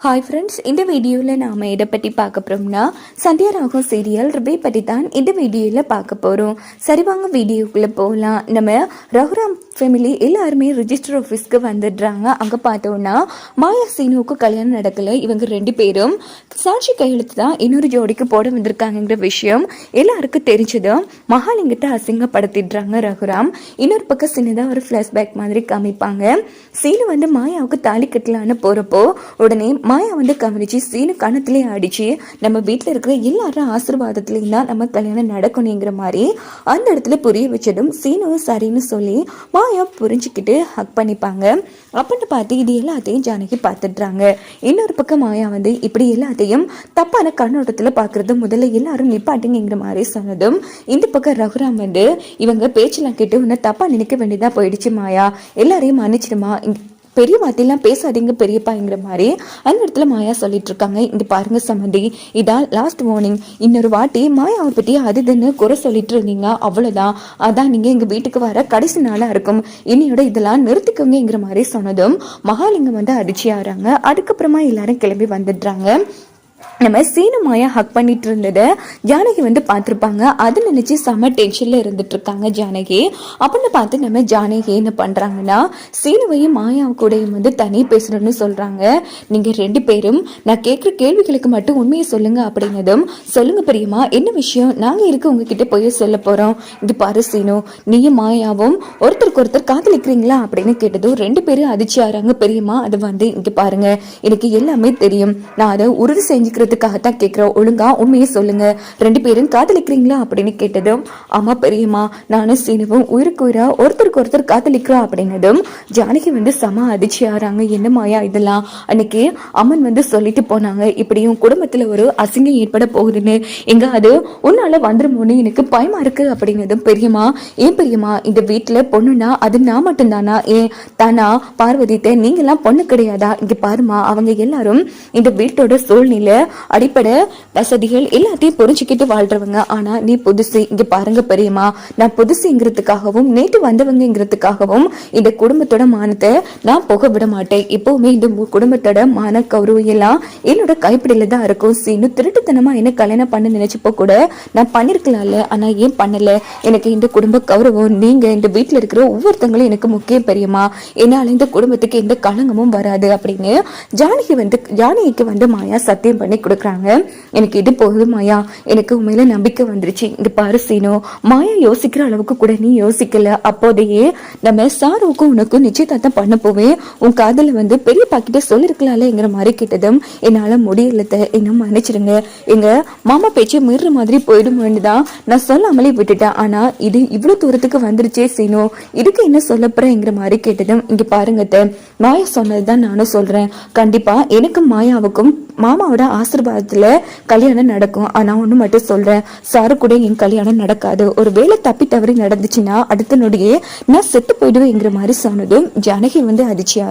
Hi friends, இந்த வீடியோவில் நாம் இதை பற்றி பார்க்க போகிறோம்னா சந்தியா ராகம் சீரியல் ரிபே பற்றி தான் இந்த வீடியோவில் பார்க்க போகிறோம். சரி வாங்க வீடியோக்குள்ளே போகலாம். நம்ம ரகுராம் ஃபேமிலி எல்லாருமே ரிஜிஸ்டர் ஆஃபீஸ்க்கு வந்துடுறாங்க. அங்கே பார்த்தோன்னா மாயா சீனுவுக்கு கல்யாணம் நடக்கலை. இவங்க ரெண்டு பேரும் சாட்சி கையெழுத்து தான் இன்னொரு ஜோடிக்கு போட வந்திருக்காங்கிற விஷயம் எல்லாருக்கும் தெரிஞ்சதும் மகாலிங்கத்தை அசிங்கப்படுத்திடுறாங்க ரகுராம். இன்னொரு பக்கம் சின்னதாக ஒரு ஃப்ளாஷ்பேக் மாதிரி காமிப்பாங்க. சீனு வந்து மாயாவுக்கு தாலி கட்டலான்னு போகிறப்போ உடனே மாயா வந்து கவனிச்சு சீனு கணத்திலே அடிச்சு நம்ம வீட்டில் இருக்கிற எல்லாரும் ஆசீர்வாதத்துலேயும் தான் நம்ம கல்யாணம் நடக்கணுங்கிற மாதிரி அந்த இடத்துல புரிய வச்சதும் சீனுவும் சரின்னு சொல்லி மாயா புரிஞ்சுக்கிட்டு ஹக் பண்ணிப்பாங்க. அப்படின்னு பார்த்து இது எல்லாத்தையும் ஜானகி பார்த்துடுறாங்க. இன்னொரு பக்கம் மாயா வந்து இப்படி எல்லாத்தையும் தப்பான கண்ணோட்டத்தில் பார்க்கறது முதல்ல எல்லாரும் நிப்பாட்டுங்கிற மாதிரி சொன்னதும் இந்த பக்கம் ரகுராம் வந்து இவங்க பேச்செல்லாம் கேட்டு உன்னை தப்பா நினைக்க வேண்டியதா போயிடுச்சு மாயா, எல்லாரையும் மன்னிச்சிடுமா, பெரிய வார்த்தையெல்லாம் பேசாதீங்க பெரியப்பாங்கிற மாதிரி அந்த இடத்துல மாயா சொல்லிட்டு இருக்காங்க. இங்க பாருங்க சம்மந்தி, இதான் லாஸ்ட் வார்னிங். இன்னொரு வாட்டி மாயாவை பற்றி அதுன்னு குறை சொல்லிட்டு இருந்தீங்க, அவ்வளவுதான். அதான் நீங்க எங்க வீட்டுக்கு வர கடைசி நாளா இருக்கும். இன்னையோட இதெல்லாம் நிறுத்திக்கோங்கிற மாதிரி சொன்னதும் மகாலிங்கம் வந்து அதிர்ச்சி ஆறாங்க. அதுக்கப்புறமா எல்லாரும் கிளம்பி வந்துடுறாங்க. நம்ம சீனு மாயா ஹக் பண்ணிட்டு இருந்ததை ஜானகி வந்து பார்த்துருப்பாங்க. அது நினைச்சு செம்ம டென்ஷன்ல இருந்துட்டு இருக்காங்க ஜானகி. அப்படின்னு பார்த்து நம்ம ஜானகி என்ன பண்றாங்கன்னா சீனுவையும் மாயா கூடயும் வந்து தனி பேசணும்னு சொல்றாங்க. நீங்க ரெண்டு பேரும் நான் கேட்குற கேள்விகளுக்கு மட்டும் உண்மையை சொல்லுங்க அப்படின்னதும் சொல்லுங்க பெரியம்மா, என்ன விஷயம், நாங்க இருக்க உங்ககிட்ட போய் சொல்ல போறோம். இது பாரு சீனு, நீயும் மாயாவும் ஒருத்தருக்கு ஒருத்தர் காதலிக்கிறீங்களா அப்படின்னு கேட்டதும் ரெண்டு பேரும் அதிர்ச்சி ஆறாங்க. பெரியம்மா அது வந்து இங்க பாருங்க, எனக்கு எல்லாமே தெரியும், நான் அதை உறுதி செஞ்சுக்கிறதுக்காகத்தான் கேட்கிறோம், ஒழுங்கா உண்மையை சொல்லுங்க, ரெண்டு பேரும் காதலிக்கிறீங்களா அப்படின்னு கேட்டதும் ஆமா பெரியம்மா, நானும் சீனுவும் உயிருக்கு உயிரா ஒருத்தருக்கு ஒருத்தர் காதலிக்கிறோம் அப்படின்னதும் ஜானகி வந்து சம அதிர்ச்சி ஆறாங்க. என்ன மாயா இதெல்லாம், அன்னைக்கு அம்மன் வந்து சொல்லிட்டு போனாங்க இப்படியும் குடும்பத்துல ஒரு அசிங்கம் ஏற்பட போகுதுன்னு, எங்க அது உன்னால வந்துருமோன்னு எனக்கு பயமா இருக்கு அப்படின்னதும் பெரியம்மா, ஏன் பெரியம்மா இந்த வீட்டுல பொண்ணுனா அது நான் மட்டும்தானா, ஏன் தானா பார்வதித்த நீங்க எல்லாம் பொண்ணு கிடையாதா, இங்க பாருமா அவங்க எல்லாரும் இந்த வீட்டோட சூழ்நிலை அடிப்படை வசதிகள் எல்லாத்தையும் புரிஞ்சுக்கிட்டு வாழ்றவங்க, ஆனா நீ புதுசு. இங்க பாருங்க பெரியம்மா, நான் புதுசுங்கிறதுக்காகவும் நேற்று வந்தவங்கிறதுக்காகவும் இந்த குடும்பத்தோட மானத்தை நான் போக விட மாட்டேன். எப்பவுமே இந்த குடும்பத்தோட மான கௌரவம் எல்லாம் என்னோட கைப்பிடியில தான் இருக்கும். சீனு திருட்டுத்தனமா என்ன கல்யாணம் பண்ண நினைச்சப்போ கூட நான் பண்ணிருக்கலாம்ல, ஆனா ஏன் பண்ணல, எனக்கு இந்த குடும்ப கௌரவம் நீங்க இந்த வீட்டுல இருக்கிற ஒவ்வொருத்தங்களும் எனக்கு முக்கியம் பெரியம்மா, என்னால இந்த குடும்பத்துக்கு எந்த களங்கமும் வராது அப்படின்னு ஜானகிக்கு வந்து மாயா சத்தியம் பண்ணி கொடுக்குறாங்க. எனக்கு இது போதும் மாயா, எனக்கு உண்மையில நம்பிக்கை வந்துருச்சு. இங்க பாரு சீனு, மாயா யோசிக்கிற அளவுக்கு கூட நீ யோசிக்கல. அப்போதையே நம்ம சாருவுக்கும் உனக்கும் நிச்சயதார்த்தம் பண்ண போவே உன் காதல வந்து பெரிய பாக்கிட்ட சொல்லிருக்கலாம்ங்கிற மாதிரி கேட்டதும் என்னால முடியல, என்ன மன்னிச்சிருங்க, எங்க மாமா பேச்சு மீற மாதிரி போயிடுமோன்னு தான் நான் சொல்லாமலே விட்டுட்டேன். ஆனா இது இவ்வளவு தூரத்துக்கு வந்துருச்சே சீனு, இதுக்கு என்ன சொல்ல போறேங்கிற மாதிரி கேட்டதும் இங்க பாருங்க மாயா சொன்னதுதான் நானும் சொல்றேன். கண்டிப்பா எனக்கும் மாயாவுக்கும் மாமாவோட ஆசீர்வாதத்துல கல்யாணம் நடக்கும். ஆனா ஒண்ணு மட்டும் சொல்றேன், சாரு கூட என் கல்யாணம் நடக்காது. ஒரு வேலை தப்பி தவறி நடந்துச்சுன்னா அடுத்த நொடியே நான் செத்து போயிடுவேங்கிற மாதிரி சொன்னதும் ஜானகி வந்து அதிர்ச்சியா